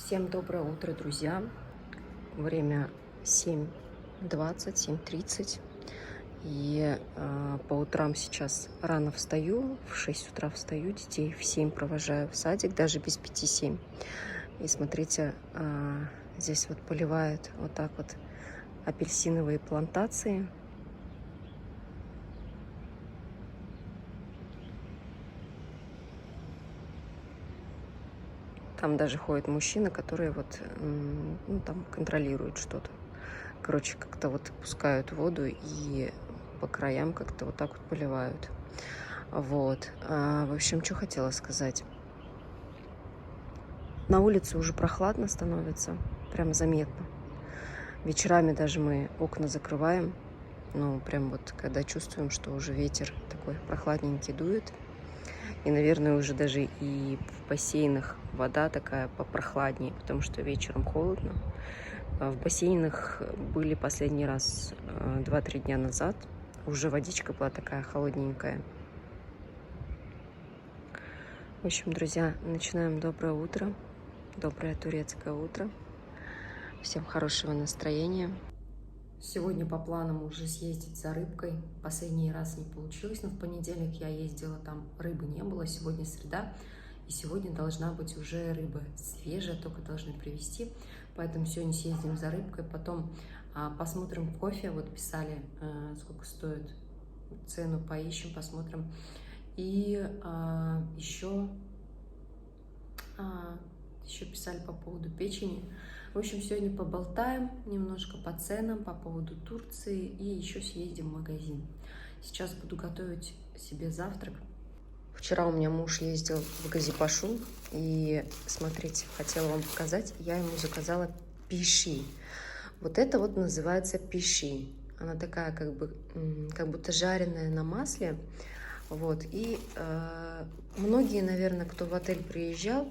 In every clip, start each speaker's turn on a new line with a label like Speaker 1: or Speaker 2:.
Speaker 1: Всем доброе утро, друзья. Время 7:20, 7:30. И по утрам сейчас рано встаю, в 6 утра встаю, детей в 7 провожаю в садик, даже без 5-7. И смотрите, здесь вот поливают вот так вот апельсиновые плантации. Там даже ходят мужчины, которые вот, ну, там контролируют что-то. Короче, как-то вот пускают воду и по краям как-то вот так вот поливают. Вот. В общем, что хотела сказать. На улице уже прохладно становится, прям заметно. Вечерами даже мы окна закрываем. Ну, прям вот когда чувствуем, что уже ветер такой прохладненький дует. И, наверное, уже даже и в бассейнах вода такая попрохладнее, потому что вечером холодно. В бассейнах были последний раз 2-3 дня назад. Уже водичка была такая холодненькая. В общем, друзья, начинаем доброе утро. Доброе турецкое утро. Всем хорошего настроения. Сегодня по планам уже съездить за рыбкой. Последний раз не получилось, но в понедельник я ездила, там рыбы не было. Сегодня среда, и сегодня должна быть уже рыба свежая, только должны привезти. Поэтому сегодня съездим за рыбкой, потом посмотрим кофе. Вот писали, сколько стоит, цену поищем, посмотрим. И еще писали по поводу печени. В общем, сегодня поболтаем немножко по ценам, по поводу Турции, и еще съездим в магазин. Сейчас буду готовить себе завтрак. Вчера у меня муж ездил в Газипашу, и смотрите, хотела вам показать, я ему заказала пиши. Вот это вот называется пиши. Она такая как будто жареная на масле. Вот. И многие, наверное, кто в отель приезжал,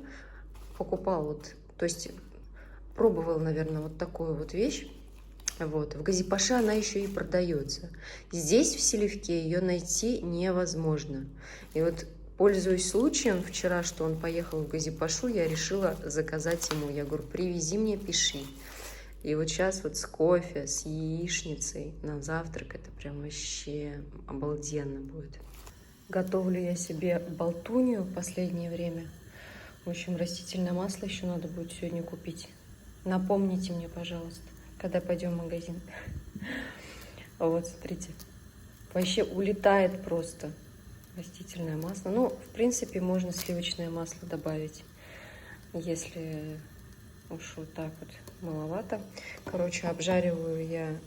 Speaker 1: покупал вот, то есть пробовал, наверное, вот такую вот вещь. Вот. В Газипаше она еще и продается. Здесь, в Селивке, ее найти невозможно. И вот, пользуясь случаем вчера, что он поехал в Газипашу, я решила заказать ему. Я говорю, привези мне пиши. И вот сейчас вот с кофе, с яичницей на завтрак, это прям вообще обалденно будет. Готовлю я себе болтунью в последнее время. В общем, растительное масло еще надо будет сегодня купить. Напомните мне, пожалуйста, когда пойдем в магазин. Вот, смотрите. Вообще улетает просто растительное масло. Ну, в принципе, можно сливочное масло добавить, если уж вот так вот маловато. Короче, обжариваю я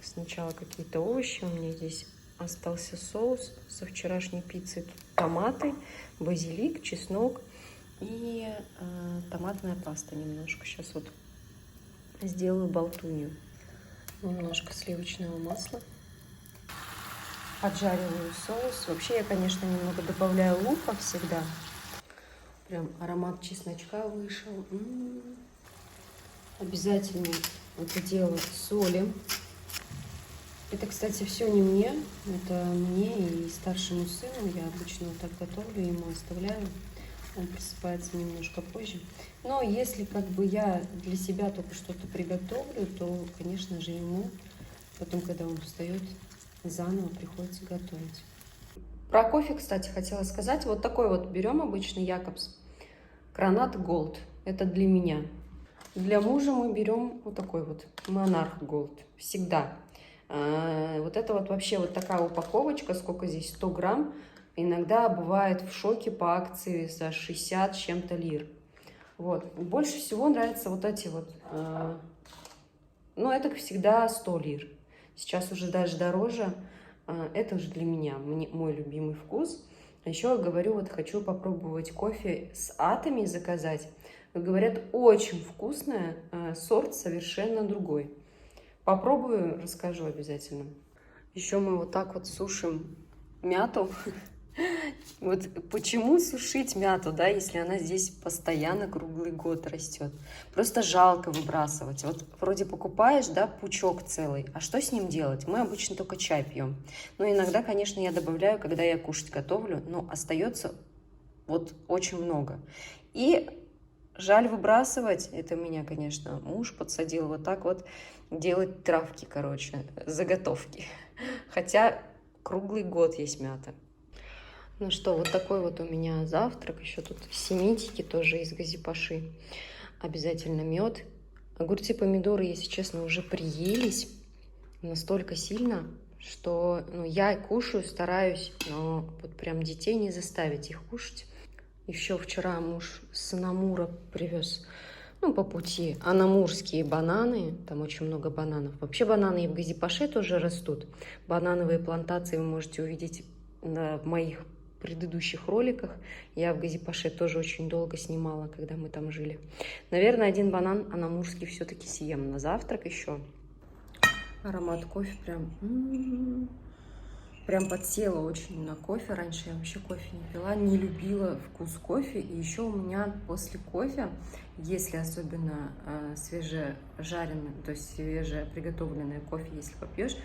Speaker 1: сначала какие-то овощи. У меня здесь остался соус со вчерашней пиццы. Тут томаты, базилик, чеснок и томатная паста немножко. Сейчас вот сделаю болтунью. Немножко сливочного масла. Поджариваю соус. Вообще я, конечно, немного добавляю лука всегда. Прям аромат чесночка вышел. Обязательно это дело солим. Это, кстати, все не мне. Это мне и старшему сыну. Я обычно вот так готовлю, ему оставляю. Он просыпается немножко позже. Но если как бы я для себя только что-то приготовлю, то, конечно же, ему потом, когда он встает, заново приходится готовить. Про кофе, кстати, хотела сказать. Вот такой вот берем обычно Якобс Гранат Голд. Это для меня. Для мужа мы берем вот такой вот Монарх Голд. Всегда. Вот это вот вообще вот такая упаковочка. Сколько здесь? 100 грамм. Иногда бывает в шоке по акции за 60 с чем-то лир. Вот. Больше всего нравятся вот эти вот. Ну, это всегда 100 лир. Сейчас уже даже дороже. Это уже для меня мой любимый вкус. Еще говорю, вот хочу попробовать кофе с атами заказать. Говорят, очень вкусное, сорт совершенно другой. Попробую, расскажу обязательно. Еще мы вот так вот сушим мяту. Вот почему сушить мяту, да, если она здесь постоянно круглый год растет? Просто жалко выбрасывать. Вот вроде покупаешь, да, пучок целый, а что с ним делать? Мы обычно только чай пьем. Но иногда, конечно, я добавляю, когда я кушать готовлю, но остается вот очень много. И Жаль выбрасывать, это меня, конечно, муж подсадил вот так вот делать травки, короче, заготовки. Хотя круглый год есть мята. Ну что, вот такой вот у меня завтрак. Еще тут семитики тоже из газипаши. Обязательно мед. Огурцы, помидоры, если честно, уже приелись настолько сильно, что я кушаю, стараюсь, но вот прям детей не заставить их кушать. Еще вчера муж с Анамура привез, по пути, анамурские бананы. Там очень много бананов. Вообще бананы и в Газипаше тоже растут. Банановые плантации вы можете увидеть в моих предыдущих роликах. Я в Газипаше тоже очень долго снимала, когда мы там жили. Наверное, один банан анамурский все-таки съем на завтрак еще. Аромат кофе прям подсела очень на кофе. Раньше я вообще кофе не пила, не любила вкус кофе. И еще у меня после кофе, если особенно свежежаренный, то есть свежеприготовленный кофе, если попьешь,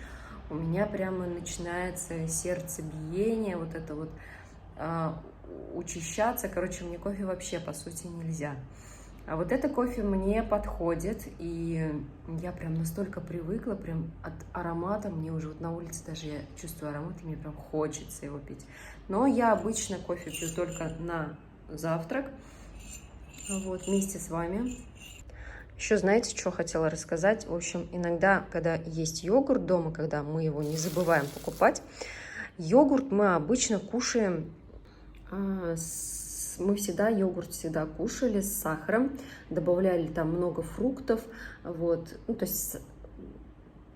Speaker 1: у меня прямо начинается сердцебиение, вот это вот учащаться. Короче, мне кофе вообще, по сути, нельзя. А вот это кофе мне подходит, и я прям настолько привыкла, прям от аромата, мне уже вот на улице даже я чувствую аромат, и мне прям хочется его пить. Но я обычно кофе пью только на завтрак, вот, вместе с вами. Еще знаете, что хотела рассказать? В общем, иногда, когда есть йогурт дома, когда мы его не забываем покупать, йогурт мы обычно кушаем мы йогурт всегда кушали с сахаром, добавляли там много фруктов, вот, то есть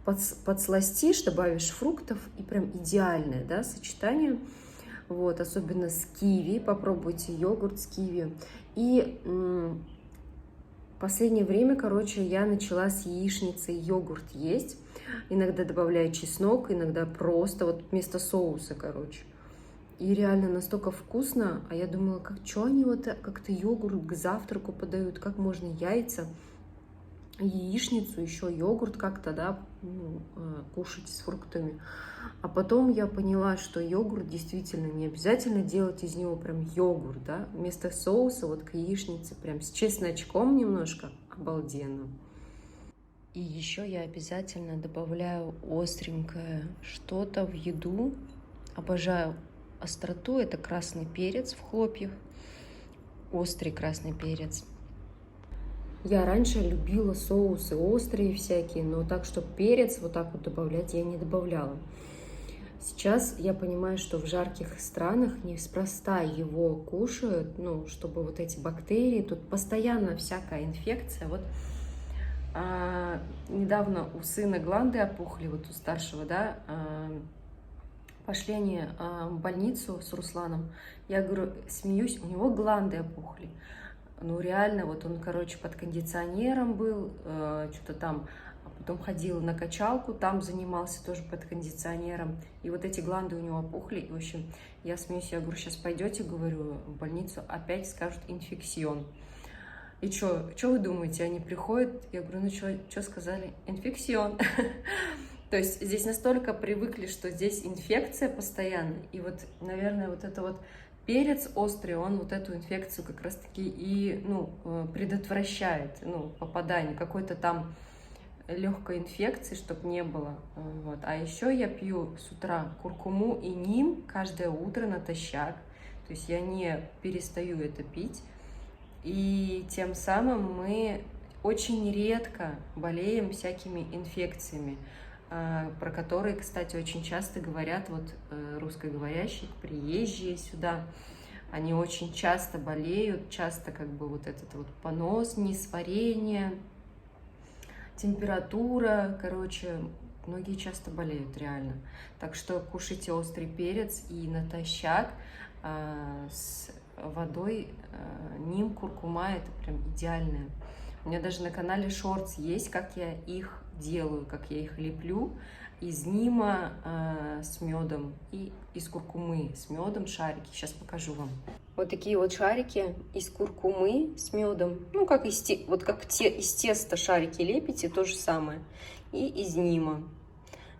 Speaker 1: подсластишь, добавишь фруктов, и прям идеальное, да, сочетание, вот, особенно с киви, попробуйте йогурт с киви. И в последнее время, короче, я начала с яичницей йогурт есть, иногда добавляю чеснок, иногда просто, вот вместо соуса, короче. И реально настолько вкусно, а я думала, что они вот как-то йогурт к завтраку подают, как можно яйца, яичницу, еще йогурт как-то, да, кушать с фруктами. А потом я поняла, что йогурт действительно не обязательно делать из него прям йогурт, да, вместо соуса вот к яичнице прям с чесночком немножко, обалденно. И еще я обязательно добавляю остренькое что-то в еду, обожаю остроту, это красный перец в хлопьях, острый красный перец. Я раньше любила соусы острые всякие, но так, чтобы перец вот так вот добавлять, я не добавляла. Сейчас я понимаю, что в жарких странах неспроста его кушают, чтобы вот эти бактерии, тут постоянно всякая инфекция. Вот недавно у сына гланды опухли, вот у старшего, да, пошли они в больницу с Русланом. Я говорю, смеюсь, у него гланды опухли. Реально, вот он, короче, под кондиционером был, что-то там, а потом ходил на качалку, там занимался тоже под кондиционером. И вот эти гланды у него опухли. И, в общем, я смеюсь, я говорю, сейчас пойдете, говорю, в больницу, опять скажут инфекцион. И что вы думаете, они приходят? Я говорю, что сказали? Инфекцион. То есть здесь настолько привыкли, что здесь инфекция постоянно, и вот, наверное, вот это вот перец острый, он вот эту инфекцию как раз-таки и, предотвращает, попадание какой-то там легкой инфекции, чтобы не было, вот. А еще я пью с утра куркуму и ним каждое утро натощак, то есть я не перестаю это пить, и тем самым мы очень редко болеем всякими инфекциями, про которые, кстати, очень часто говорят вот русскоговорящие, приезжие сюда. Они очень часто болеют, часто как бы вот этот вот понос, несварение, температура, короче, многие часто болеют реально. Так что кушайте острый перец и натощак с водой, ним, куркума, это прям идеальное. У меня даже на канале шортс есть, как я их делаю, как я их леплю из нима с медом и из куркумы с медом шарики. Сейчас покажу вам. Вот такие вот шарики из куркумы с медом, как из теста шарики лепите, то же самое. И из нима.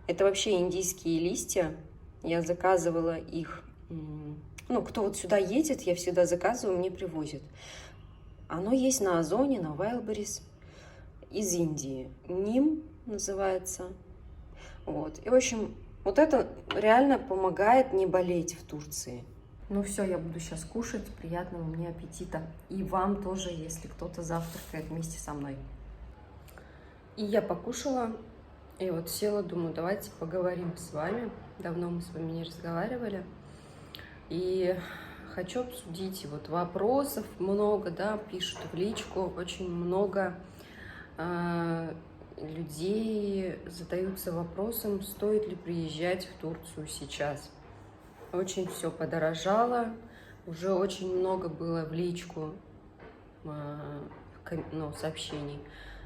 Speaker 1: Это вообще индийские листья. Я заказывала их. Кто вот сюда едет, я всегда заказываю, мне привозят.
Speaker 2: Оно есть на Озоне, на Wildberries, из Индии. Ним называется. Вот. И, в общем, вот это реально помогает не болеть в Турции.
Speaker 1: Ну все, я буду сейчас кушать. Приятного мне аппетита. И вам тоже, если кто-то завтракает вместе со мной. И я покушала. И вот села, думаю, давайте поговорим с вами. Давно мы с вами не разговаривали. И хочу обсудить. Вот вопросов много, да, пишут в личку. Очень много людей задаются вопросом, стоит ли приезжать в Турцию сейчас. Очень все подорожало. Уже очень много было в личку сообщений,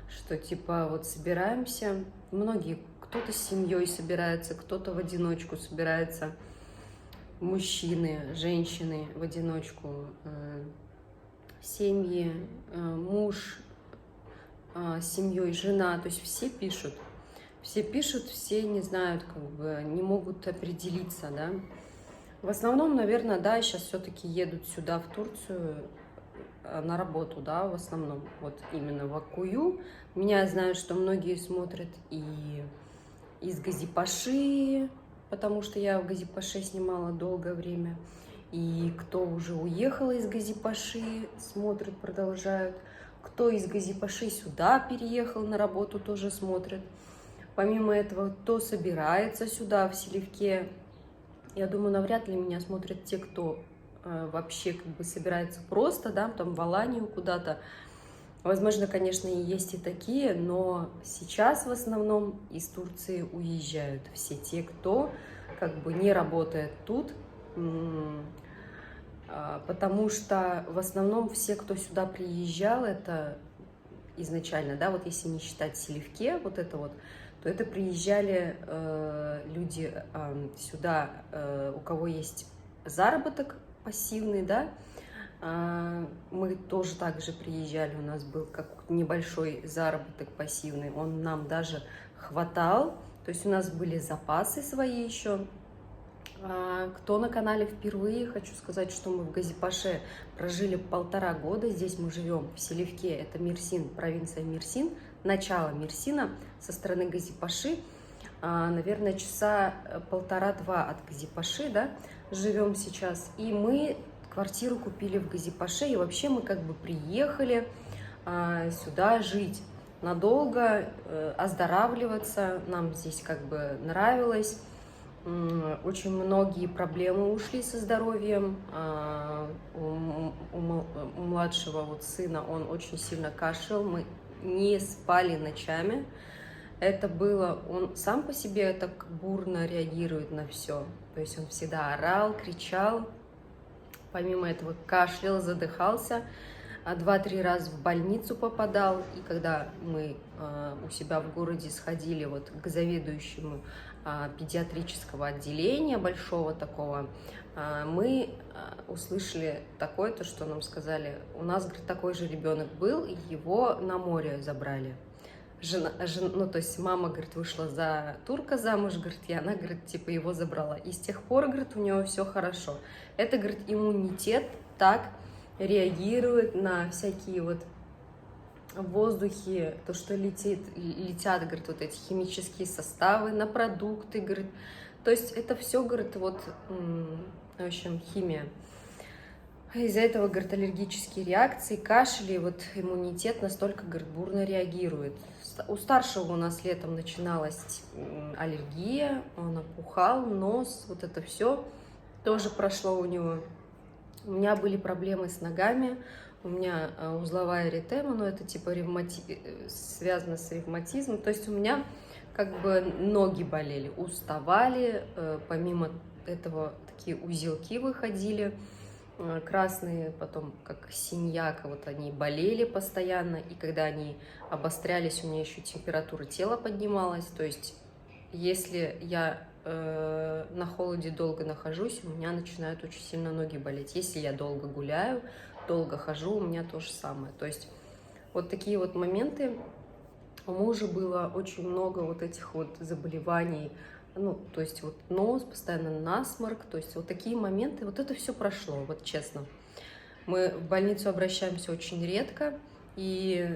Speaker 1: что типа вот собираемся. Многие, кто-то с семьей собирается, кто-то в одиночку собирается. Мужчины, женщины в одиночку, семьи, муж с семьей, жена, то есть все пишут, все не знают, как бы не могут определиться, да. В основном, наверное, да, сейчас все-таки едут сюда, в Турцию, на работу, да, в основном, вот именно в Аккую. Меня знают, что многие смотрят и из Газипаши, потому что я в Газипаше снимала долгое время, и кто уже уехал из Газипаши, смотрят, продолжают. Кто из Газипаши сюда переехал на работу, тоже смотрит. Помимо этого, кто собирается сюда, в Селивке, я думаю, навряд ли меня смотрят те, кто вообще как бы собирается просто, да, там в Аланию куда-то. Возможно, конечно, и есть и такие, но сейчас в основном из Турции уезжают все те, кто как бы не работает тут, потому что в основном все, кто сюда приезжал, это изначально, да, вот если не считать Селивке, вот это вот, то это приезжали люди сюда, у кого есть заработок пассивный, да. Мы тоже также приезжали, у нас был как небольшой заработок пассивный, он нам даже хватал, то есть у нас были запасы свои еще. Кто на канале впервые, хочу сказать, что мы в Газипаше прожили 1,5 года, здесь мы живем в Селивке, это Мерсин, провинция Мерсин, начало Мерсина со стороны Газипаши, наверное, часа 1,5-2 от Газипаши, да, живем сейчас, и мы квартиру купили в Газипаше, и вообще мы как бы приехали сюда жить надолго, оздоравливаться, нам здесь как бы нравилось. Очень многие проблемы ушли со здоровьем. У младшего вот сына он очень сильно кашлял, мы не спали ночами. Это было, он сам по себе так бурно реагирует на все. То есть он всегда орал, кричал, помимо этого кашлял, задыхался. 2-3 раза в больницу попадал, и когда мы у себя в городе сходили вот к заведующему педиатрического отделения, большого такого, мы услышали такое, то, что нам сказали, у нас, говорит, такой же ребенок был, и его на море забрали. Ну, то есть мама, говорит, вышла за турка замуж, говорит, и она, говорит, типа его забрала. И с тех пор, говорит, у него все хорошо. Это, говорит, иммунитет так реагирует на всякие вот в воздухе, то, что летят, говорит, вот эти химические составы, на продукты, говорит. То есть это все, говорит, вот, в общем, химия. Из-за этого, говорит, аллергические реакции, кашель, и вот иммунитет настолько, говорит, бурно реагирует. У старшего у нас летом начиналась аллергия, он опухал, нос, вот это все тоже прошло у него. У меня были проблемы с ногами, у меня узловая эритема, но это типа связано с ревматизмом. То есть у меня как бы ноги болели, уставали, помимо этого такие узелки выходили, красные, потом как синьяк, вот они болели постоянно, и когда они обострялись, у меня еще температура тела поднималась. То есть если я на холоде долго нахожусь, у меня начинают очень сильно ноги болеть. Если я долго гуляю, долго хожу, у меня то же самое. То есть вот такие вот моменты. У мужа было очень много вот этих вот заболеваний, ну, то есть вот нос, постоянно насморк, то есть вот такие моменты, вот это все прошло, вот честно. Мы в больницу обращаемся очень редко, и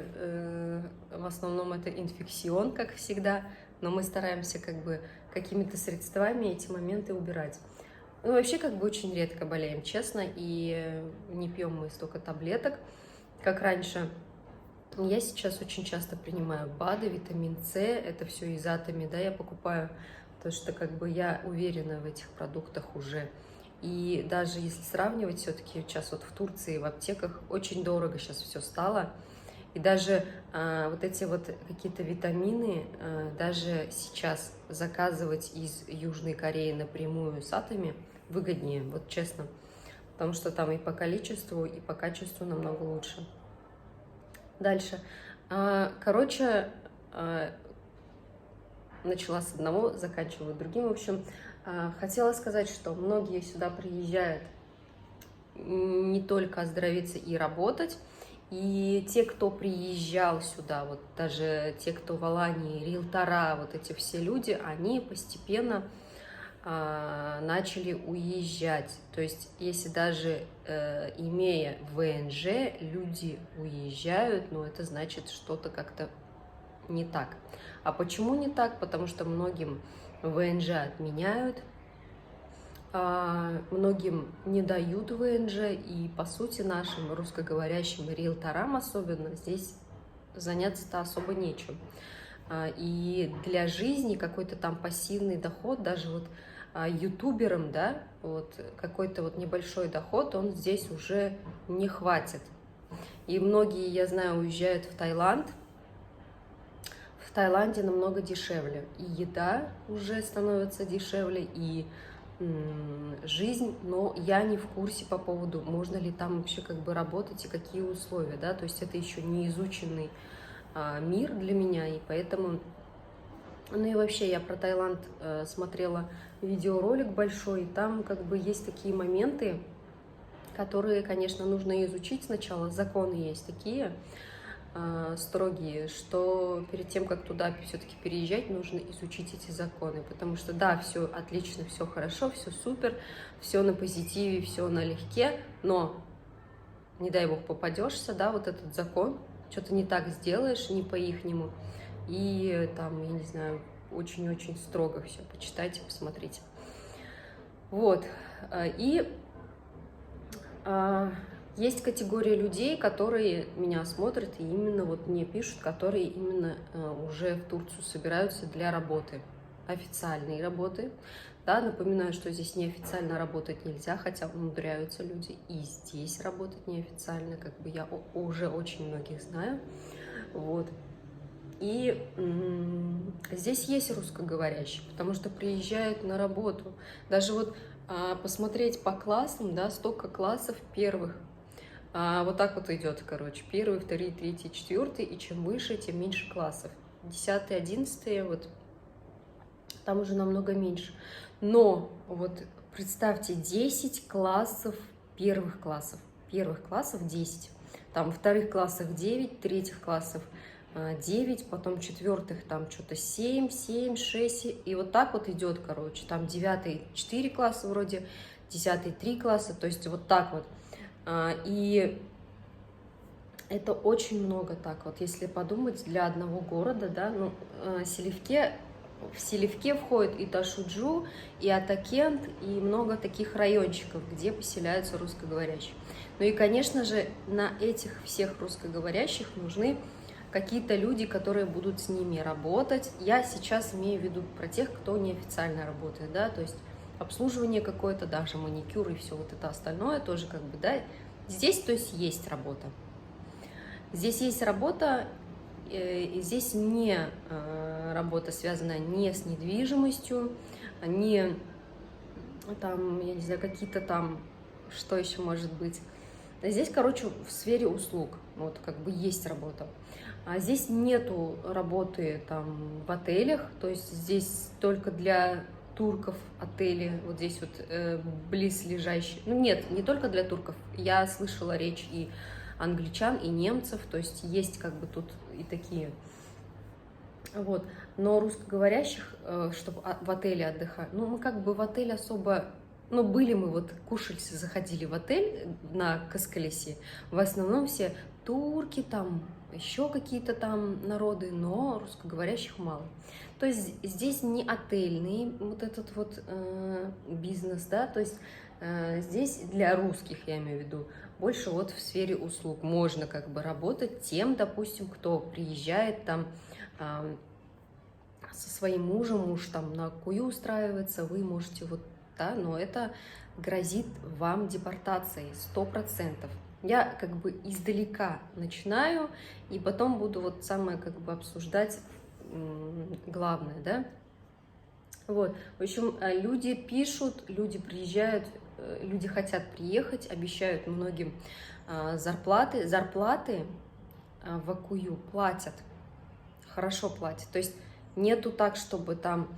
Speaker 1: в основном это инфекцион, как всегда, но мы стараемся как бы какими-то средствами эти моменты убирать. Ну, вообще, как бы очень редко болеем, честно, и не пьем мы столько таблеток, как раньше. Я сейчас очень часто принимаю БАДы, витамин С, это все изотами, да, я покупаю, потому что как бы я уверена в этих продуктах уже. И даже если сравнивать, все-таки сейчас вот в Турции, в аптеках очень дорого сейчас все стало. И даже вот эти вот какие-то витамины, даже сейчас заказывать из Южной Кореи напрямую с атами выгоднее, вот честно. Потому что там и по количеству, и по качеству намного лучше. Дальше. Короче, начала с одного, заканчиваю другим. В общем, хотела сказать, что многие сюда приезжают не только оздоровиться и работать. И те, кто приезжал сюда, вот даже те, кто в Алании, риэлтора, вот эти все люди, они постепенно начали уезжать. То есть, если даже имея ВНЖ, люди уезжают, но это значит что-то как-то не так. А почему не так? Потому что многим ВНЖ отменяют, многим не дают ВНЖ, и по сути нашим русскоговорящим риэлторам особенно здесь заняться-то особо нечем. И для жизни какой-то там пассивный доход, даже вот ютуберам, да, вот какой-то вот небольшой доход, он здесь уже не хватит. И многие, я знаю, уезжают в Таиланд. В Таиланде намного дешевле. И еда уже становится дешевле, и жизнь, но я не в курсе по поводу, можно ли там вообще как бы работать и какие условия, да, то есть это еще не изученный мир для меня, и поэтому, ну и вообще я про Таиланд смотрела видеоролик большой, и там как бы есть такие моменты, которые, конечно, нужно изучить сначала, законы есть такие строгие, что перед тем, как туда все-таки переезжать, нужно изучить эти законы, потому что да, все отлично, все хорошо, все супер, все на позитиве, все налегке, но не дай бог попадешься, да, вот этот закон, что-то не так сделаешь, не по-ихнему, и там, я не знаю, очень-очень строго все, почитайте, посмотрите. Вот, и есть категория людей, которые меня смотрят и именно вот мне пишут, которые именно уже в Турцию собираются для работы, официальной работы. Да, напоминаю, что здесь неофициально работать нельзя, хотя умудряются люди и здесь работать неофициально, как бы я уже очень многих знаю. Вот. И здесь есть русскоговорящие, потому что приезжают на работу. Даже вот посмотреть по классам, да, столько классов первых. Вот так вот идет, короче, 1, 2, 3, 4, и чем выше, тем меньше классов. 10, 11, вот там уже намного меньше. Но вот представьте, 10 классов, первых классов 10, там вторых классах 9, третьих классов 9, потом четвертых там что-то 7, 6, и вот так вот идет, короче, там 9 4 класса вроде, 10 3 класса, то есть вот так вот. И это очень много так вот, если подумать, для одного города, да, ну, в Селевке входит и Ташуджу, и Атакент, и много таких райончиков, где поселяются русскоговорящие. Ну и, конечно же, на этих всех русскоговорящих нужны какие-то люди, которые будут с ними работать. Я сейчас имею в виду про тех, кто неофициально работает, да, то есть обслуживание какое-то, даже маникюр и все вот это остальное тоже как бы, да, здесь, то есть работа. Здесь есть работа, и здесь не работа, связанная не с недвижимостью, не там, я не знаю, какие-то там, что еще может быть. Здесь, короче, в сфере услуг, вот как бы есть работа. А здесь нету работы там в отелях, то есть здесь только для турков отели, вот здесь вот близлежащие. Ну нет, не только для турков. Я слышала речь и англичан, и немцев, то есть есть как бы тут и такие. Вот. Но русскоговорящих, чтобы в отеле отдыхать, ну мы как бы в отель особо ну, были мы вот, кушали, заходили в отель на Каскалесе, в основном все турки, там еще какие-то там народы, но русскоговорящих мало. То есть здесь не отельный вот этот вот бизнес, да, то есть здесь для русских, я имею в виду, больше вот в сфере услуг можно как бы работать тем, допустим, кто приезжает там со своим мужем, муж там на кую устраивается, вы можете вот, да, но это грозит вам депортацией 100%. Я как бы издалека начинаю, и потом буду вот самое как бы обсуждать главное, да. Вот, в общем, люди пишут, люди приезжают, люди хотят приехать, обещают многим зарплаты. Зарплаты в Акую платят, хорошо платят. То есть нету так, чтобы там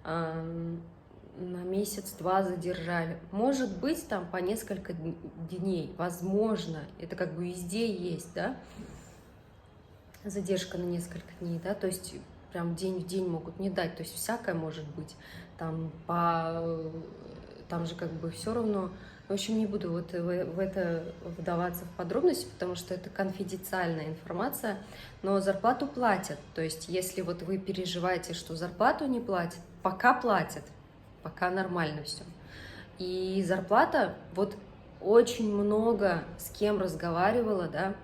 Speaker 1: на месяц-два задержали. Может быть, там по несколько дней, возможно, это как бы везде есть, да, задержка на несколько дней, да, то есть прям день в день могут не дать, то есть всякое может быть, там же как бы все равно, в общем, не буду вот в это вдаваться в подробности, потому что это конфиденциальная информация, но зарплату платят, то есть если вот вы переживаете, что зарплату не платят, пока платят, пока нормально все. И зарплата, вот очень много с кем разговаривала, да,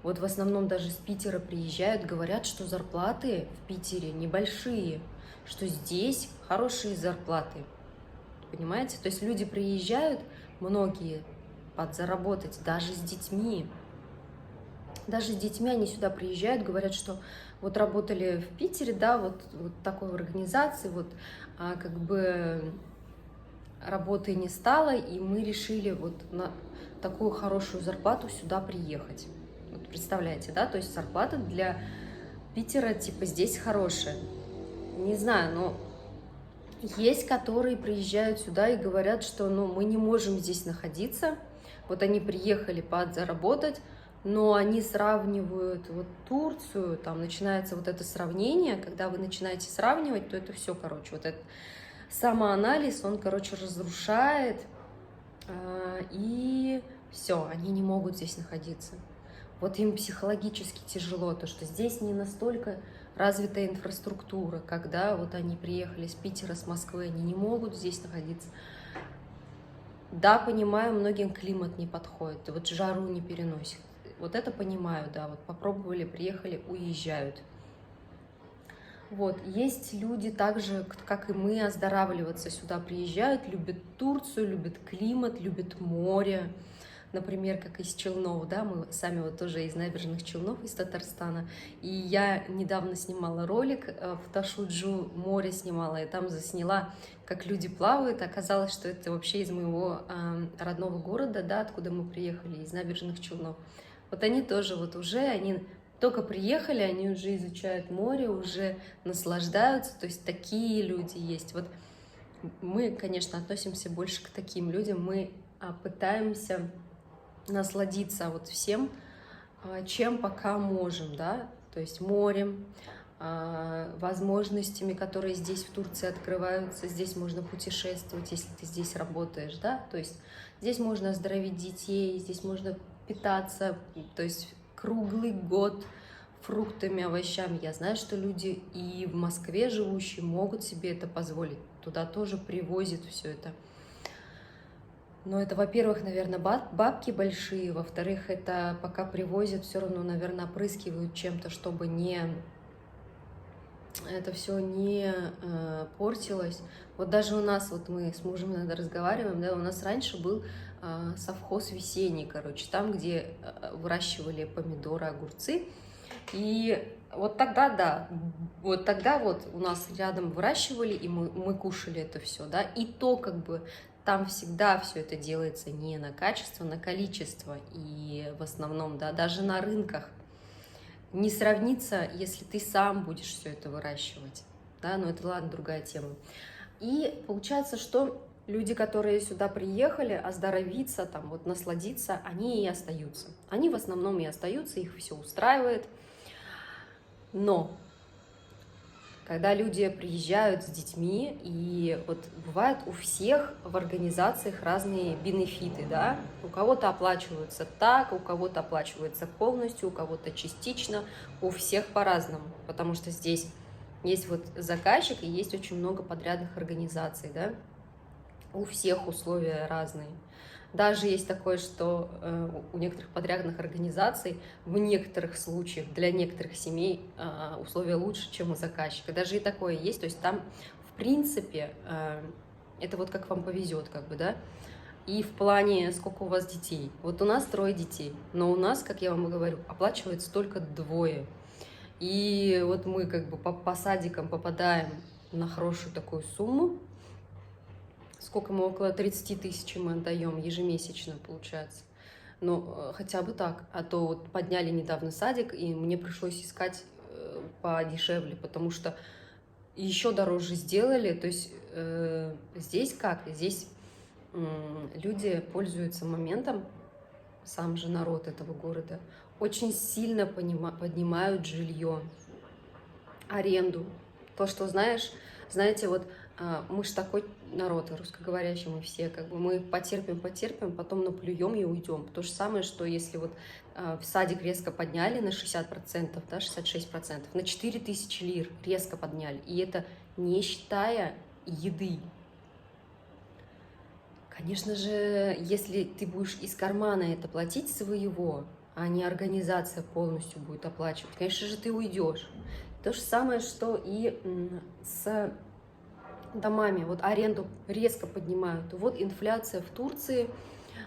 Speaker 1: вот в основном даже с Питера приезжают, говорят, что зарплаты в Питере небольшие, что здесь хорошие зарплаты, понимаете? То есть люди приезжают, многие, подзаработать, даже с детьми. Даже с детьми они сюда приезжают, говорят, что вот работали в Питере, да, вот такой организации, вот как бы работы не стало, и мы решили вот на такую хорошую зарплату сюда приехать. Вот представляете, да, то есть зарплата для Питера типа здесь хорошая. Не знаю, но есть, которые приезжают сюда и говорят, что ну, мы не можем здесь находиться. Вот они приехали подзаработать, но они сравнивают вот Турцию, там начинается вот это сравнение, когда вы начинаете сравнивать, то это все, короче, вот этот самоанализ, он, короче, разрушает, и все, они не могут здесь находиться. Вот им психологически тяжело, то, что здесь не настолько развитая инфраструктура, когда вот они приехали с Питера, с Москвы, они не могут здесь находиться. Да, понимаю, многим климат не подходит, вот жару не переносит. Вот это понимаю, да, вот попробовали, приехали, уезжают. Вот, есть люди также, как и мы, оздоравливаться сюда приезжают, любят Турцию, любят климат, любят море. Например, как из Челнов, да, мы сами вот тоже из Набережных Челнов, из Татарстана. И я недавно снимала ролик в Ташуджу, море снимала, и там засняла, как люди плавают. Оказалось, что это вообще из моего родного города, да, откуда мы приехали, из Набережных Челнов. Вот они тоже вот уже, они только приехали, они уже изучают море, уже наслаждаются, то есть такие люди есть. Вот мы, конечно, относимся больше к таким людям, мы пытаемся насладиться вот всем, чем пока можем, да, то есть морем, возможностями, которые здесь в Турции открываются, здесь можно путешествовать, если ты здесь работаешь, да, то есть здесь можно оздоровить детей, здесь можно питаться, то есть круглый год фруктами, овощами. Я знаю, что люди и в Москве живущие могут себе это позволить, туда тоже привозят все это. Но это, во-первых, наверное, бабки большие, во-вторых, это пока привозят, все равно, наверное, опрыскивают чем-то, чтобы это все не портилось. Вот даже у нас, вот мы с мужем иногда разговариваем, да, у нас раньше был совхоз весенний, короче, там, где выращивали помидоры, огурцы, и вот тогда, да, вот тогда вот у нас рядом выращивали, и мы кушали это все, да, и то как бы там всегда все это делается не на качество, на количество, и в основном, да, даже на рынках не сравнится, если ты сам будешь все это выращивать, да, но это, ладно, другая тема. И получается, что люди, которые сюда приехали, оздоровиться, там, вот насладиться, они и остаются. Они в основном и остаются, их все устраивает. Но когда люди приезжают с детьми, и вот бывает у всех в организациях разные бенефиты, да, у кого-то оплачиваются так, у кого-то оплачивается полностью, у кого-то частично, у всех по-разному, потому что здесь есть вот заказчик и есть очень много подрядных организаций, да, у всех условия разные. Даже есть такое, что у некоторых подрядных организаций в некоторых случаях для некоторых семей условия лучше, чем у заказчика. Даже и такое есть. То есть там, в принципе, это вот как вам повезет, как бы, да. И в плане, сколько у вас детей. Вот у нас 3 детей, но у нас, как я вам говорю, оплачивается только 2. И вот мы как бы по садикам попадаем на хорошую такую сумму. Сколько мы, около 30 тысяч мы отдаем ежемесячно, получается. Ну, хотя бы так. А то вот подняли недавно садик, и мне пришлось искать подешевле, потому что еще дороже сделали. То есть здесь как? Здесь люди пользуются моментом, сам же народ этого города, очень сильно поднимают жилье, аренду. То, что знаете, вот мы же такой народ русскоговорящий, мы все, как бы мы потерпим, потом наплюем и уйдем. То же самое, что если вот в садик резко подняли на 60%, да, 66%, на 4000 лир резко подняли, и это не считая еды. Конечно же, если ты будешь из кармана это платить своего, а не организация полностью будет оплачивать, конечно же, ты уйдешь. То же самое, что и с домами. Вот аренду резко поднимают. Вот инфляция в Турции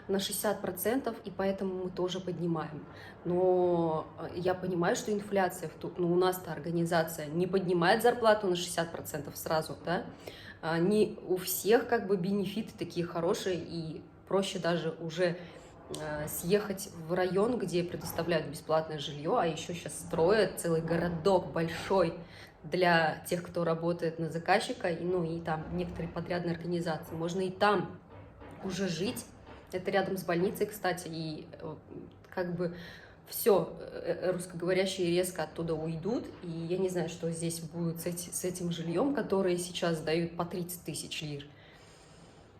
Speaker 1: на 60%, и поэтому мы тоже поднимаем. Но я понимаю, что инфляция, у нас-то организация не поднимает зарплату на 60% сразу, да? Не у всех как бы бенефиты такие хорошие, и проще даже уже съехать в район, где предоставляют бесплатное жилье, а еще сейчас строят целый городок большой для тех, кто работает на заказчика, и там некоторые подрядные организации. Можно и там уже жить. Это рядом с больницей, кстати, и как бы все, русскоговорящие резко оттуда уйдут, и я не знаю, что здесь будет с этим жильем, которое сейчас дают по 30 тысяч лир.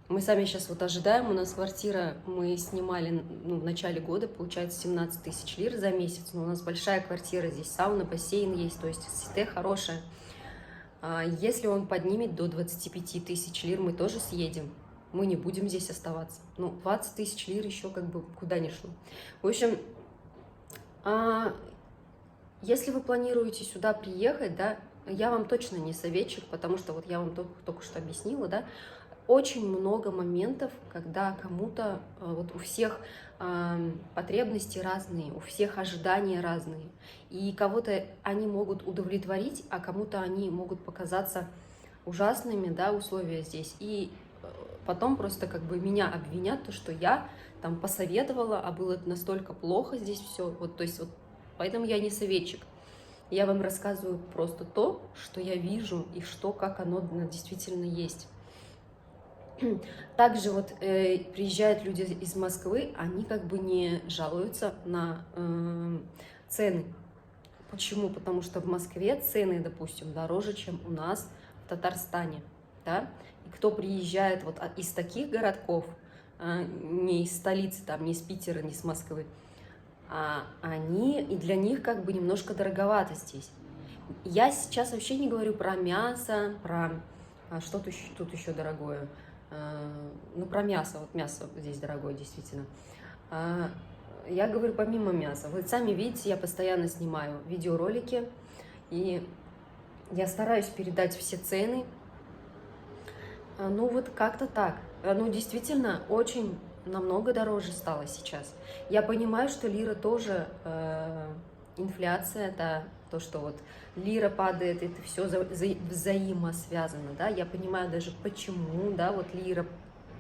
Speaker 1: Мы сами сейчас вот ожидаем, у нас квартира, мы снимали в начале года, получается 17 тысяч лир за месяц, но у нас большая квартира, здесь сауна, бассейн есть, то есть сите хорошая. Если он поднимет до 25 тысяч лир, мы тоже съедем, мы не будем здесь оставаться. 20 тысяч лир еще как бы куда ни шло. В общем, если вы планируете сюда приехать, да, я вам точно не советчик, потому что вот я вам только что объяснила, да, очень много моментов, когда кому-то, вот у всех потребности разные, у всех ожидания разные, и кого-то они могут удовлетворить, а кому-то они могут показаться ужасными, да, условия здесь, и потом просто как бы меня обвинят, то, что я там посоветовала, а было настолько плохо здесь все, вот, то есть вот, поэтому я не советчик. Я вам рассказываю просто то, что я вижу и как оно действительно есть. Также вот приезжают люди из Москвы, они как бы не жалуются на цены. Почему? Потому что в Москве цены, допустим, дороже, чем у нас в Татарстане, да? И кто приезжает вот из таких городков, не из столицы, там, не из Питера, не из Москвы, и для них как бы немножко дороговато здесь. Я сейчас вообще не говорю про мясо, про что тут еще дорогое. Про мясо, вот мясо здесь дорогое, действительно. Я говорю помимо мяса. Вы сами видите, я постоянно снимаю видеоролики, и я стараюсь передать все цены. Вот как-то так. Действительно, очень намного дороже стало сейчас. Я понимаю, что лира тоже, инфляция, да, то, что вот лира падает, это все взаимосвязано, да, я понимаю даже почему, да, вот лира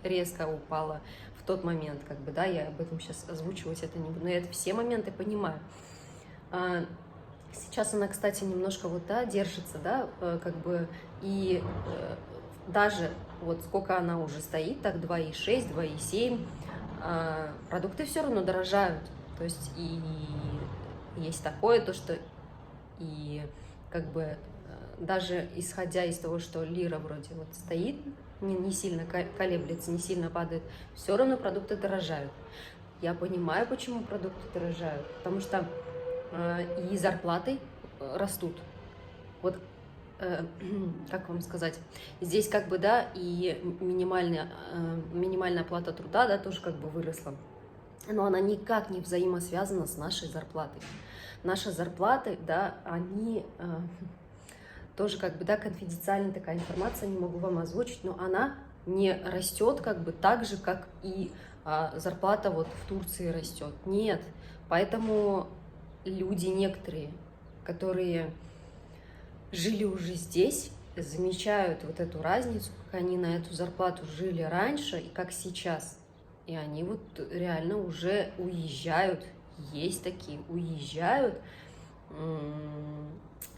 Speaker 1: резко упала в тот момент, как бы, да, я об этом сейчас озвучивать это не буду, но я это все моменты понимаю. Сейчас она, кстати, немножко вот, да, держится, да, как бы, и даже вот сколько она уже стоит, так 2,6, 2,7, продукты все равно дорожают, то есть и есть такое, то, что и как бы даже исходя из того, что лира вроде вот стоит, не сильно колеблется, не сильно падает, все равно продукты дорожают. Я понимаю, почему продукты дорожают, потому что и зарплаты растут. Вот как вам сказать, здесь как бы, да, и минимальная оплата труда, да, тоже как бы выросла, но она никак не взаимосвязана с нашей зарплатой. Наши зарплаты, да, они тоже как бы, да, конфиденциальная такая информация, не могу вам озвучить, но она не растет как бы так же, как и зарплата вот в Турции растет. Нет, поэтому люди некоторые, которые жили уже здесь, замечают вот эту разницу, как они на эту зарплату жили раньше и как сейчас. И они вот реально уже уезжают, есть такие, уезжают,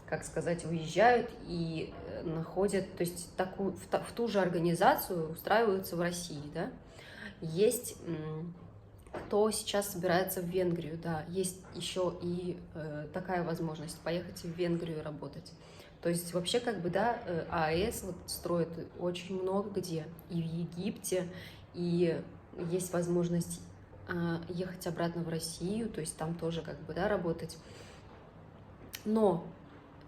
Speaker 1: как сказать, уезжают и находят, то есть такую, в ту же организацию устраиваются в России, да. Есть кто сейчас собирается в Венгрию, да, есть еще и такая возможность поехать в Венгрию работать. То есть вообще как бы, да, АЭС вот строят очень много где, и в Египте, и есть возможность ехать обратно в Россию, то есть там тоже как бы, да, работать. Но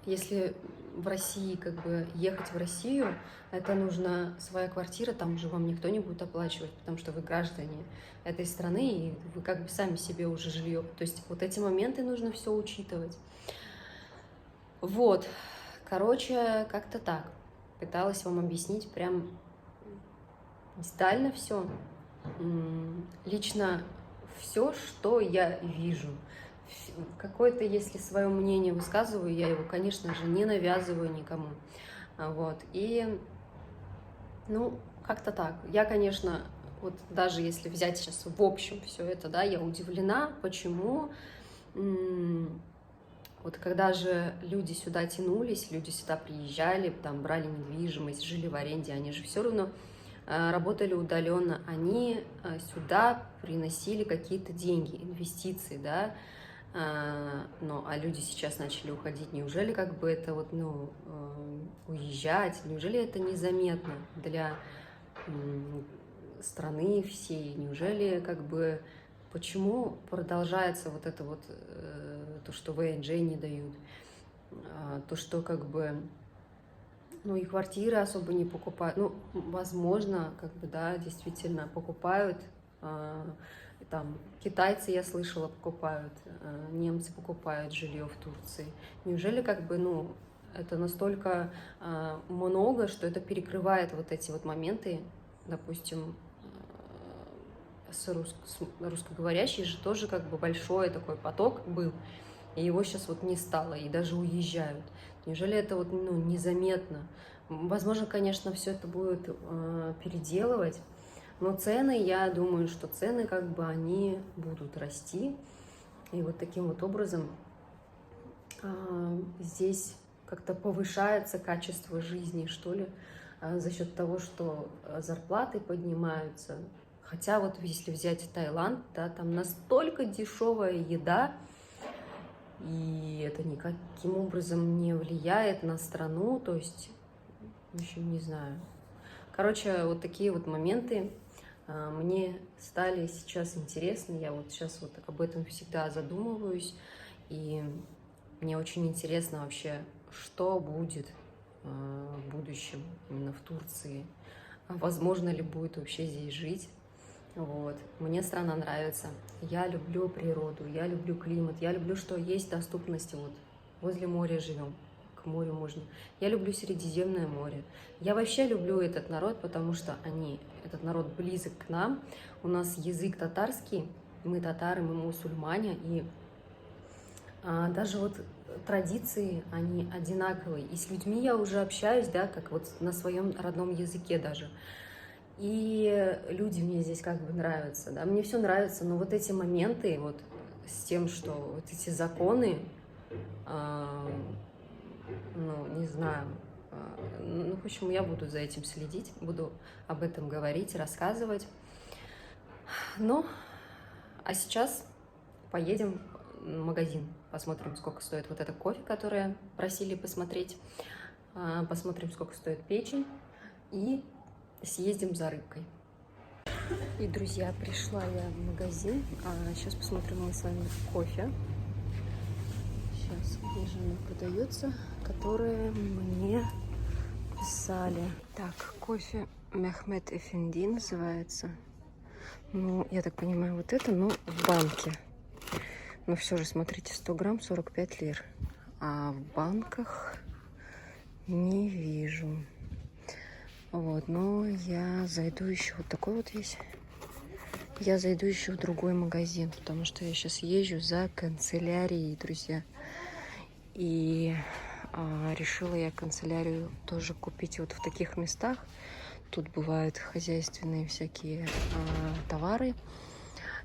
Speaker 1: если в России, как бы, ехать в Россию, это нужна своя квартира, там уже вам никто не будет оплачивать, потому что вы граждане этой страны, и вы как бы сами себе уже жилье. То есть вот эти моменты нужно все учитывать. Вот, короче, как-то так. Пыталась вам объяснить прям детально все. Лично все, что я вижу. Какое-то, если свое мнение высказываю, я его, конечно же, не навязываю никому. Вот. И, ну, как-то так. Я, конечно, вот даже если взять сейчас в общем все это, да, я удивлена, почему вот когда же люди сюда тянулись, люди сюда приезжали, там брали недвижимость, жили в аренде, они же все равно работали удаленно, они сюда приносили какие-то деньги, инвестиции, да. Ну, а люди сейчас начали уходить. Неужели как бы это вот, ну, уезжать? Неужели это незаметно для страны всей? Неужели как бы почему продолжается вот это вот то, что ВНЖ не дают, то, что как бы, ну, и квартиры особо не покупают. Ну, возможно, как бы, да, действительно покупают. Там китайцы, я слышала, покупают, немцы покупают жилье в Турции. Неужели как бы, ну, это настолько много, что это перекрывает вот эти вот моменты, допустим, с русскоговорящей же тоже как бы большой такой поток был, и его сейчас вот не стало, и даже уезжают. Неужели это вот, ну, незаметно? Возможно, конечно, все это будет переделывать, но цены, я думаю, что цены как бы они будут расти. И вот таким вот образом здесь как-то повышается качество жизни, что ли, за счет того, что зарплаты поднимаются. Хотя вот если взять Таиланд, да, там настолько дешевая еда, и это никаким образом не влияет на страну, то есть, в общем, не знаю. Короче, вот такие вот моменты мне стали сейчас интересны, я вот сейчас вот об этом всегда задумываюсь, и мне очень интересно вообще, что будет в будущем именно в Турции, возможно ли будет вообще здесь жить. Вот. Мне страна нравится, я люблю природу, я люблю климат, я люблю, что есть доступность, вот возле моря живем, к морю можно. Я люблю Средиземное море. Я вообще люблю этот народ, потому что этот народ близок к нам. У нас язык татарский, мы татары, мы мусульмане, и даже вот традиции, они одинаковые. И с людьми я уже общаюсь, да, как вот на своем родном языке даже. И люди мне здесь как бы нравятся, да, мне все нравится, но вот эти моменты, вот с тем, что вот эти законы, ну, не знаю, ну, в общем, я буду за этим следить, буду об этом говорить, рассказывать. Ну, а сейчас поедем магазин. Посмотрим, сколько стоит вот это кофе, которое просили посмотреть. Посмотрим, сколько стоит печень. И съездим за рыбкой. И, друзья, пришла я в магазин. Сейчас посмотрим мы с вами кофе. Сейчас, где же оно продается, которое мне писали. Так, кофе Мехмед Эфенди называется. Ну, я так понимаю, вот это, но в банке. Но все же, смотрите, 100 грамм 45 лир. А в банках не вижу. Вот, но я зайду еще, вот такой вот есть. Я зайду еще в другой магазин, потому что я сейчас езжу за канцелярией, друзья. И решила я канцелярию тоже купить вот в таких местах. Тут бывают хозяйственные всякие товары.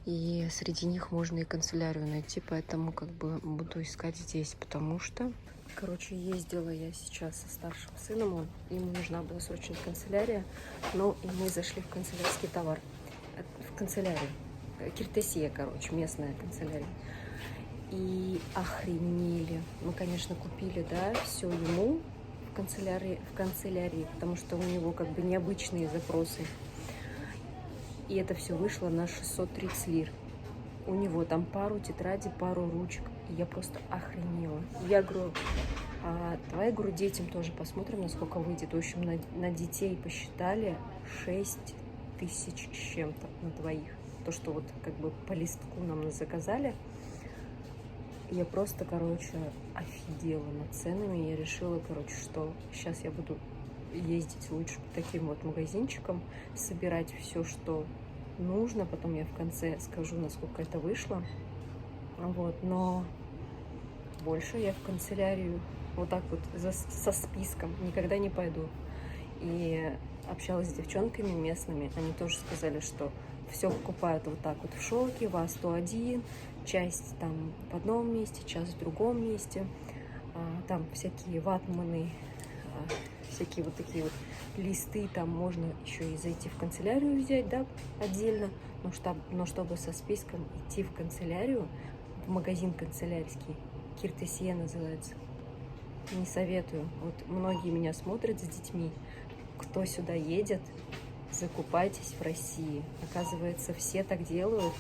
Speaker 1: И среди них можно и канцелярию найти, поэтому как бы буду искать здесь, потому что... Короче, ездила я сейчас со старшим сыном, ему нужна была срочно канцелярия, но и мы зашли в канцелярский товар, в канцелярию, Киртесия, короче, местная канцелярия, и охренели. Мы, конечно, купили, да, все ему в канцелярии, потому что у него как бы необычные запросы, и это все вышло на 630 лир. У него там пару тетрадей, пару ручек. И я просто охренела. Я говорю, давай, говорю, детям тоже посмотрим, насколько выйдет. В общем, на детей посчитали 6 тысяч с чем-то на двоих. То, что вот как бы по листку нам заказали. Я просто, короче, офигела над ценами. Я решила, короче, что сейчас я буду ездить лучше по таким вот магазинчикам, собирать все, что нужно, потом я в конце скажу, насколько это вышло, вот, но больше я в канцелярию вот так вот со списком никогда не пойду. И общалась с девчонками местными, они тоже сказали, что все покупают вот так вот в шоке, ВАЗ-101, часть там в одном месте, часть в другом месте, там всякие ватманы, всякие вот такие вот листы, там можно еще и зайти в канцелярию взять, да, отдельно, но чтобы со списком идти в канцелярию, в магазин канцелярский, Киртесия называется, не советую. Вот многие меня смотрят с детьми, кто сюда едет, закупайтесь в России. Оказывается, все так делают.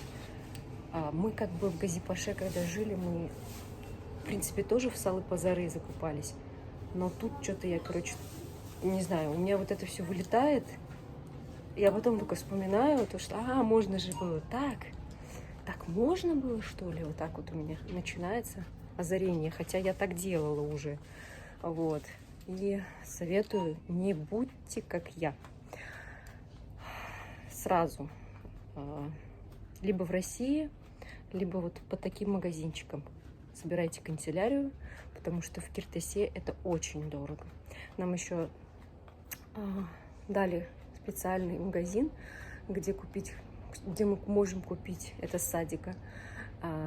Speaker 1: Мы как бы в Газипаше, когда жили, мы, в принципе, тоже в Салы-Пазары закупались, но тут что-то я, короче, не знаю, у меня вот это все вылетает. Я потом только вспоминаю, то, что, можно же было так. Так можно было, что ли? Вот так вот у меня начинается озарение. Хотя я так делала уже. Вот. И советую, не будьте как я. Сразу. Либо в России, либо вот по таким магазинчикам. Собирайте канцелярию, потому что в Киртесии это очень дорого. Нам еще дали специальный магазин, где мы можем купить, это с садика.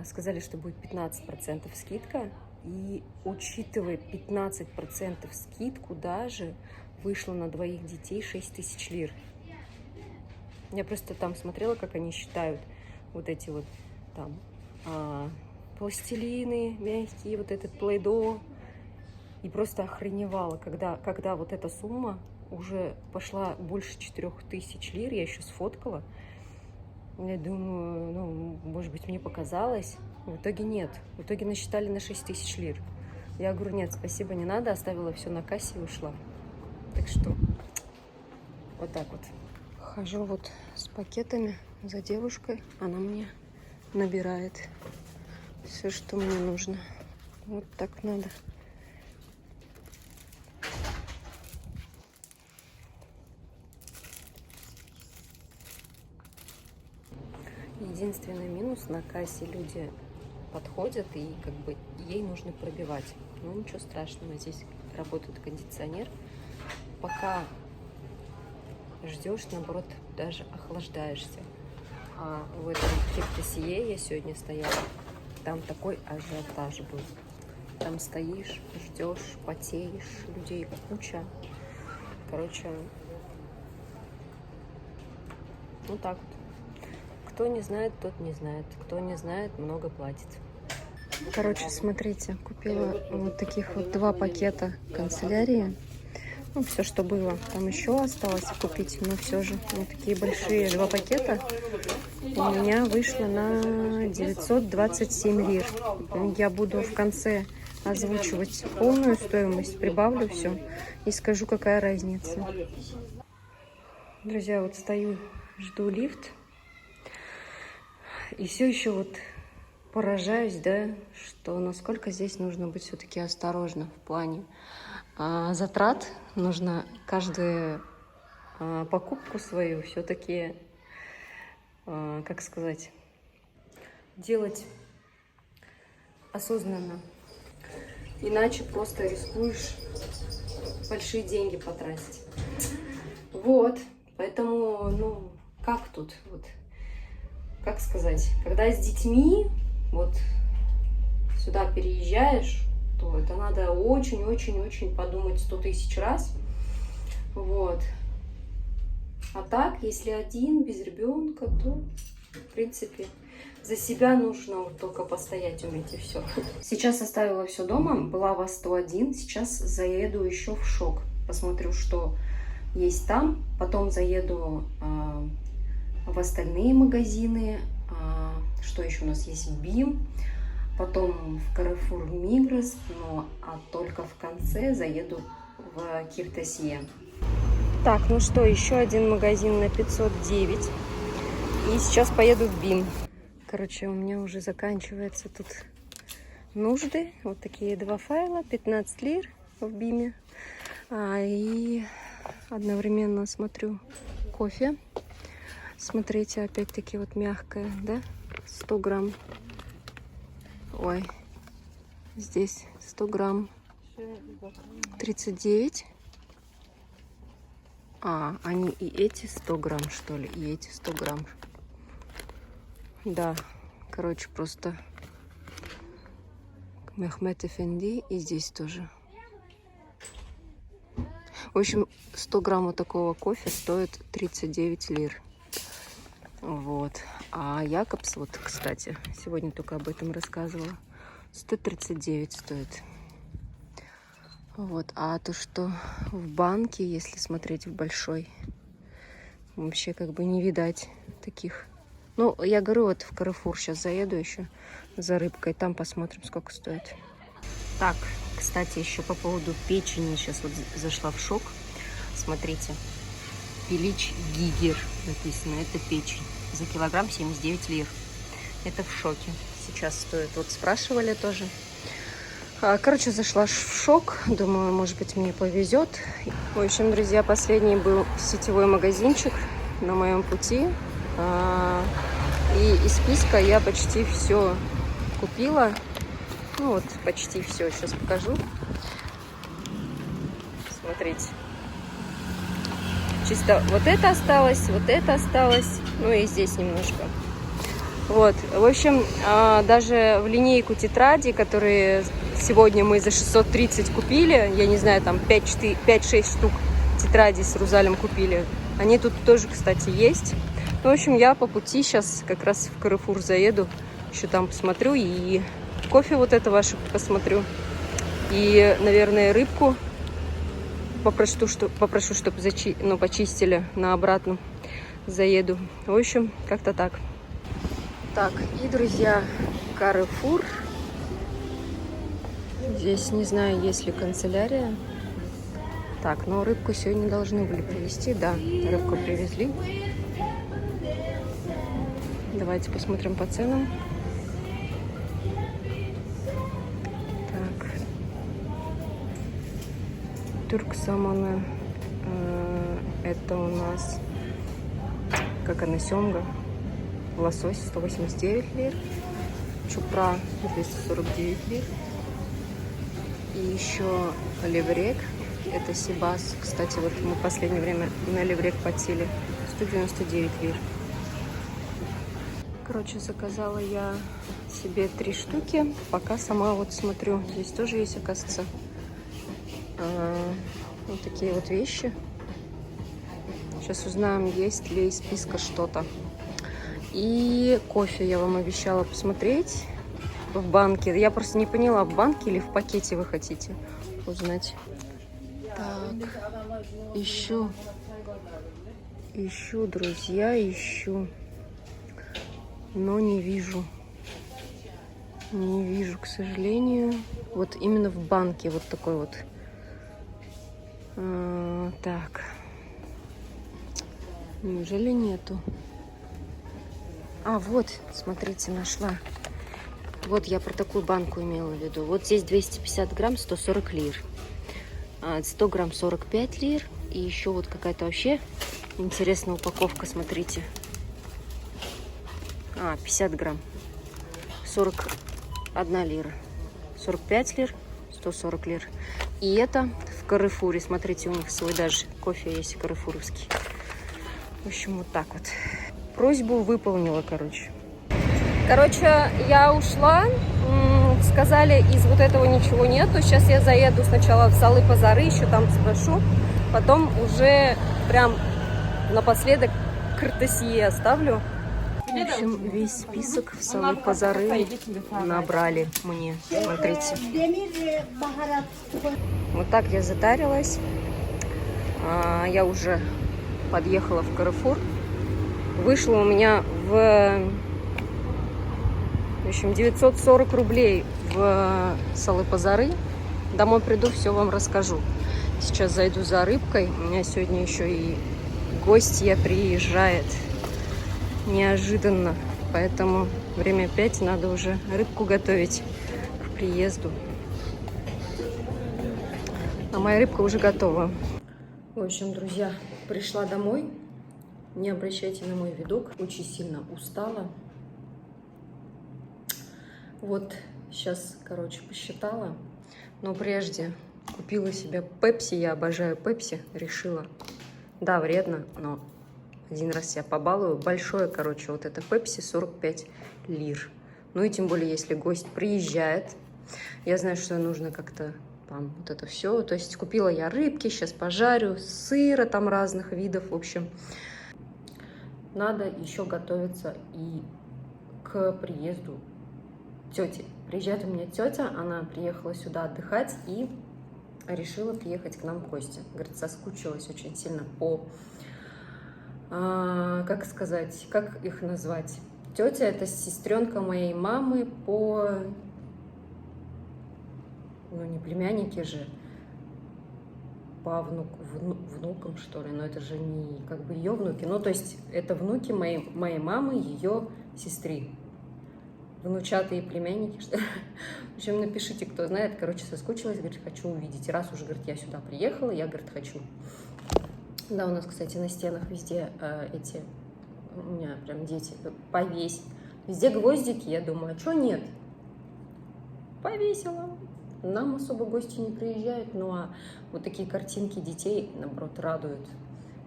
Speaker 1: Сказали, что будет 15% скидка. И учитывая 15% скидку, даже вышло на двоих детей 6 тысяч лир. Я просто там смотрела, как они считают вот эти вот там пластилины мягкие, вот этот плейдо. И просто охреневала, когда вот эта сумма уже пошла больше 4000 лир, я еще сфоткала. Я думаю, может быть, мне показалось. В итоге нет. В итоге насчитали на 6 тысяч лир. Я говорю, нет, спасибо, не надо. Оставила все на кассе и ушла. Так что вот так вот. Хожу вот с пакетами за девушкой. Она мне набирает все, что мне нужно. Вот так надо. Единственный минус: на кассе люди подходят, и как бы ей нужно пробивать. Ну, ничего страшного, здесь работает кондиционер. Пока ждешь, наоборот, даже охлаждаешься. А в этом Киртесие я сегодня стояла, там такой ажиотаж был. Там стоишь, ждешь, потеешь, людей куча. Короче, вот так вот. Кто не знает, тот не знает. Кто не знает, много платит.
Speaker 2: Короче, смотрите, купила вот таких вот 2 пакета канцелярии. Ну, все, что было. Там еще осталось купить, но все же. Вот такие большие 2 пакета у меня вышло на 927 лир. Я буду в конце озвучивать полную стоимость, прибавлю все и скажу, какая разница. Друзья, вот стою, жду лифт. И все еще вот поражаюсь, да, что насколько здесь нужно быть все-таки осторожно в плане затрат. Нужно каждую покупку свою все-таки, как сказать, делать осознанно. Иначе просто рискуешь большие деньги потратить. Вот, поэтому, ну, как тут, вот, как сказать, когда с детьми, вот, сюда переезжаешь, то это надо очень-очень-очень подумать 100 000 раз. Вот. А так, если один, без ребенка, то, в принципе, за себя нужно вот только постоять, уметь, и все. Сейчас оставила все дома, была во 101, сейчас заеду еще в Шок. Посмотрю, что есть там, потом заеду в остальные магазины, что еще у нас есть в Бим. Потом в Carrefour Migros, а только в конце заеду в Киртасье. Так, ну что, еще один магазин на 509. И сейчас поеду в Бим. Короче, у меня уже заканчиваются тут нужды. Вот такие 2 файла, 15 лир в Биме. И одновременно смотрю кофе. Смотрите, опять-таки вот мягкое, да? 100 грамм. Ой, здесь 100 грамм 39. Они и эти 100 грамм, что ли, и эти 100 грамм. Да, короче, просто Мехмед Эфенди, и здесь тоже. В общем, 100 грамм вот такого кофе стоит 39 лир. Вот. А Якобс, вот, кстати, сегодня только об этом рассказывала, 139 стоит. Вот. А то, что в банке, если смотреть в большой, вообще как бы не видать таких. Ну, я говорю, вот в Carrefour сейчас заеду еще за рыбкой, там посмотрим, сколько стоит. Так, кстати, еще по поводу печени, сейчас вот зашла в Шок. Смотрите. Пилич Гигер написано, это печень. За килограмм 79 лир. Это в Шоке. Сейчас стоит. Вот спрашивали тоже. Короче, зашла в Шок. Думаю, может быть, мне повезет. В общем, друзья, последний был сетевой магазинчик на моем пути. И из списка я почти все купила. Ну вот, почти все. Сейчас покажу. Смотрите. Чисто вот это осталось, ну и здесь немножко. Вот, в общем, даже в линейку тетради, которые сегодня мы за 630 купили, я не знаю, там 5-6 штук тетрадей с Рузалем купили, они тут тоже, кстати, есть. Ну, в общем, я по пути сейчас как раз в Carrefour заеду, еще там посмотрю, и кофе вот это ваше посмотрю, и, наверное, рыбку. Попрошу, чтобы почистили на обратном. Заеду. В общем, как-то так. Так, и, друзья, Carrefour. Здесь не знаю, есть ли канцелярия. Так, но рыбку сегодня должны были привезти. Да, рыбку привезли. Давайте посмотрим по ценам. Турк самона, это у нас, как она, семга, лосось 189 лир, чупра 249 лир, и еще леврек, это сибас, кстати, вот мы в последнее время на леврек подсели, 199 лир. Короче, заказала я себе 3 штуки, пока сама вот смотрю, здесь тоже есть, оказывается, вот такие вот вещи. Сейчас узнаем, есть ли из списка что-то. И кофе я вам обещала посмотреть. в банке. Я просто не поняла, в банке или в пакете вы хотите узнать. Так, ищу, друзья, ищу. Но не вижу. Не вижу, к сожалению. Вот именно в банке вот такой вот. Так. Неужели нету? Вот, смотрите, нашла. Вот я про такую банку имела в виду. Вот здесь 250 грамм, 140 лир. 100 грамм 45 лир. И еще вот какая-то вообще интересная упаковка, смотрите. 50 грамм. 41 лира. 45 лир, 140 лир. И это в Каррефуре. Смотрите, у них свой даже кофе есть каррефуровский. В общем, вот так вот. Просьбу выполнила, короче. Я ушла. Сказали, из вот этого ничего нету. Сейчас я заеду сначала в Салы-Пазары, еще там спрошу. Потом уже прям напоследок картесье оставлю. В общем, весь список в Салы-Пазары набрали мне. Смотрите. Вот так я затарилась. Я уже подъехала в Каррефур. Вышло у меня в общем, 940 рублей в Салы-Пазары. Домой приду, все вам расскажу. Сейчас зайду за рыбкой. У меня сегодня еще и гостья приезжает. Неожиданно. Поэтому время 5, надо уже рыбку готовить к приезду. А моя рыбка уже готова. В общем, друзья, пришла домой. Не обращайте на мой видок. Очень сильно устала. Вот сейчас, посчитала. Но прежде купила себе пепси. Я обожаю пепси. Решила. Да, вредно, но один раз себя побалую. Большое, вот это пепси 45 лир. Ну и тем более, если гость приезжает. Я знаю, что нужно как-то там вот это все. То есть купила я рыбки, сейчас пожарю, сыра там разных видов. В общем, надо еще готовиться и к приезду тети. Приезжает у меня тетя, она приехала сюда отдыхать и решила приехать к нам в гости. Говорит, соскучилась очень сильно по, как сказать, как их назвать? Тетя — это сестренка моей мамы по, ну не племянники же, по внукам, что ли, но это же не как бы ее внуки, ну то есть это внуки моей мамы, ее сестры. Внучатые племянники, что ли. В общем, напишите, кто знает. Соскучилась, говорит, хочу увидеть. Раз уже, говорит, я сюда приехала, я, говорит, хочу. Да, у нас, кстати, на стенах везде эти, у меня прям дети, повесить. Везде гвоздики, я думаю, а что нет? Повесила. Нам особо гости не приезжают, ну а вот такие картинки детей, наоборот, радуют.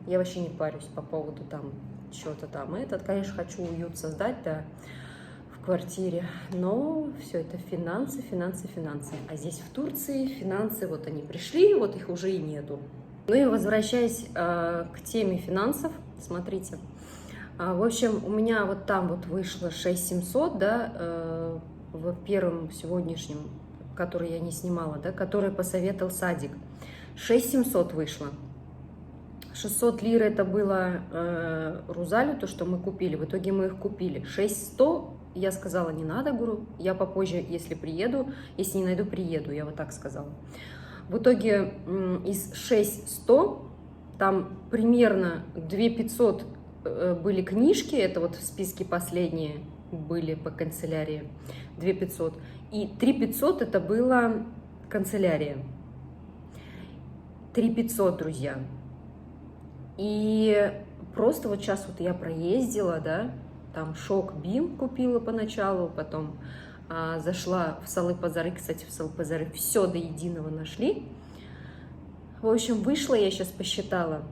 Speaker 2: Я вообще не парюсь по поводу там чего-то там. Конечно, хочу уют создать, да, в квартире, но все это финансы. А здесь в Турции финансы, вот они пришли, вот их уже и нету. Ну и возвращаясь к теме финансов, смотрите, в общем, у меня вот там вот вышло 6700, да, в первом сегодняшнем, который я не снимала, да, который посоветовал Садик, 6700 вышло. 600 лир это было Рузалю, то, что мы купили, в итоге мы их купили. 6100 я сказала, не надо, говорю, я попозже, если приеду, если не найду, приеду, я вот так сказала. В итоге из 6100 там примерно 2500 были книжки, это вот в списке последние были по канцелярии, 2500, и 3500 это была канцелярия. 3500, друзья. И просто вот сейчас вот я проездила, да, там Шок Бим купила поначалу, потом зашла в Салы-Пазары, кстати, в Салы-Пазары все до единого нашли. В общем, вышла, я сейчас посчитала,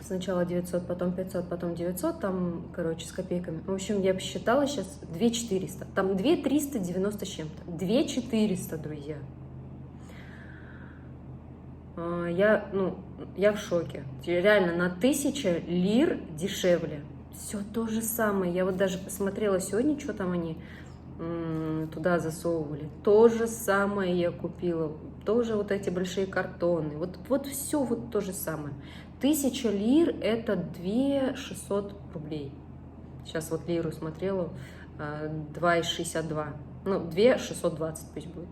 Speaker 2: сначала 900, потом 500, потом 900, там, с копейками. В общем, я посчитала сейчас 2400, там 2390 с чем-то, 2400, друзья. Я в шоке. Реально, на 1000 лир дешевле. Все то же самое. Я вот даже посмотрела сегодня, что там они
Speaker 1: туда засовывали. То же самое я купила. Тоже вот эти большие картоны. Вот все вот то же самое. 1000 лир это 2600 рублей. Сейчас вот лиру смотрела, 2,62. Ну, 2,620 пусть будет.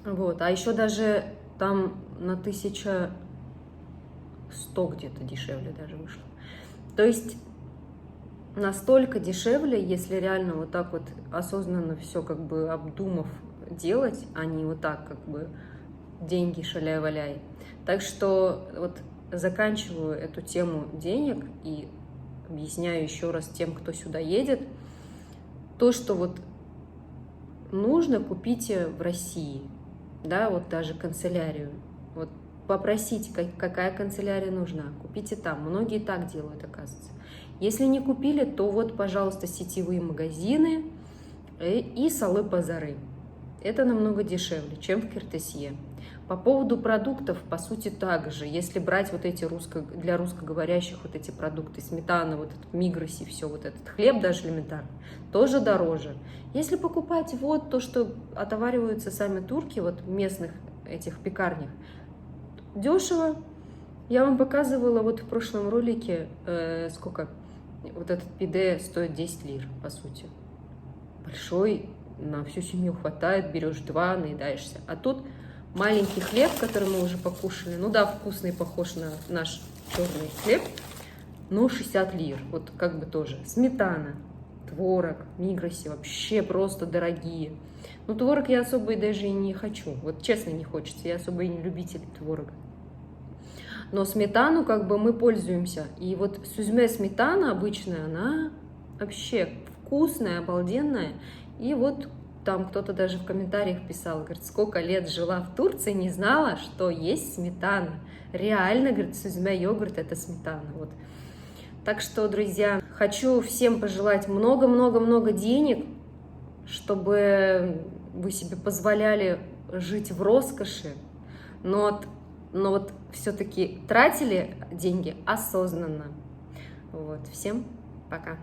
Speaker 1: Вот, а еще даже там на 1100 где-то дешевле даже вышло. То есть настолько дешевле, если реально вот так вот осознанно все как бы обдумав делать, а не вот так как бы деньги шаляй-валяй. Так что вот заканчиваю эту тему денег и объясняю еще раз тем, кто сюда едет, то, что вот нужно купите в России, да, вот даже канцелярию. Вот попросите, какая канцелярия нужна, купите там. Многие так делают, оказывается. Если не купили, то вот, пожалуйста, сетевые магазины и салы-базары. Это намного дешевле, чем в Киртесье. По поводу продуктов, по сути, также. Если брать вот эти для русскоговорящих вот эти продукты, сметана, вот этот Мигросе, все вот этот хлеб даже элементарно, тоже дороже. Если покупать вот то, что отовариваются сами турки, вот в местных этих пекарнях, дешево. Я вам показывала вот в прошлом ролике, сколько вот этот пиде стоит 10 лир, по сути. Большой, на всю семью хватает, берешь 2, наедаешься. А тут маленький хлеб, который мы уже покушали, ну да, вкусный, похож на наш черный хлеб, но 60 лир, вот как бы тоже. Сметана, творог, Мигросе, вообще просто дорогие. Ну, творог я особо и даже и не хочу, вот честно не хочется, я особо и не любитель творога. Но сметану как бы мы пользуемся, и вот сюзьме сметана обычная, она вообще вкусная, обалденная, и вот там кто-то даже в комментариях писал, говорит, сколько лет жила в Турции, не знала, что есть сметана. Реально, говорит, сюзьме йогурт это сметана. Вот. Так что, друзья, хочу всем пожелать много-много-много денег, чтобы вы себе позволяли жить в роскоши, но вот все-таки тратили деньги осознанно. Вот. Всем пока!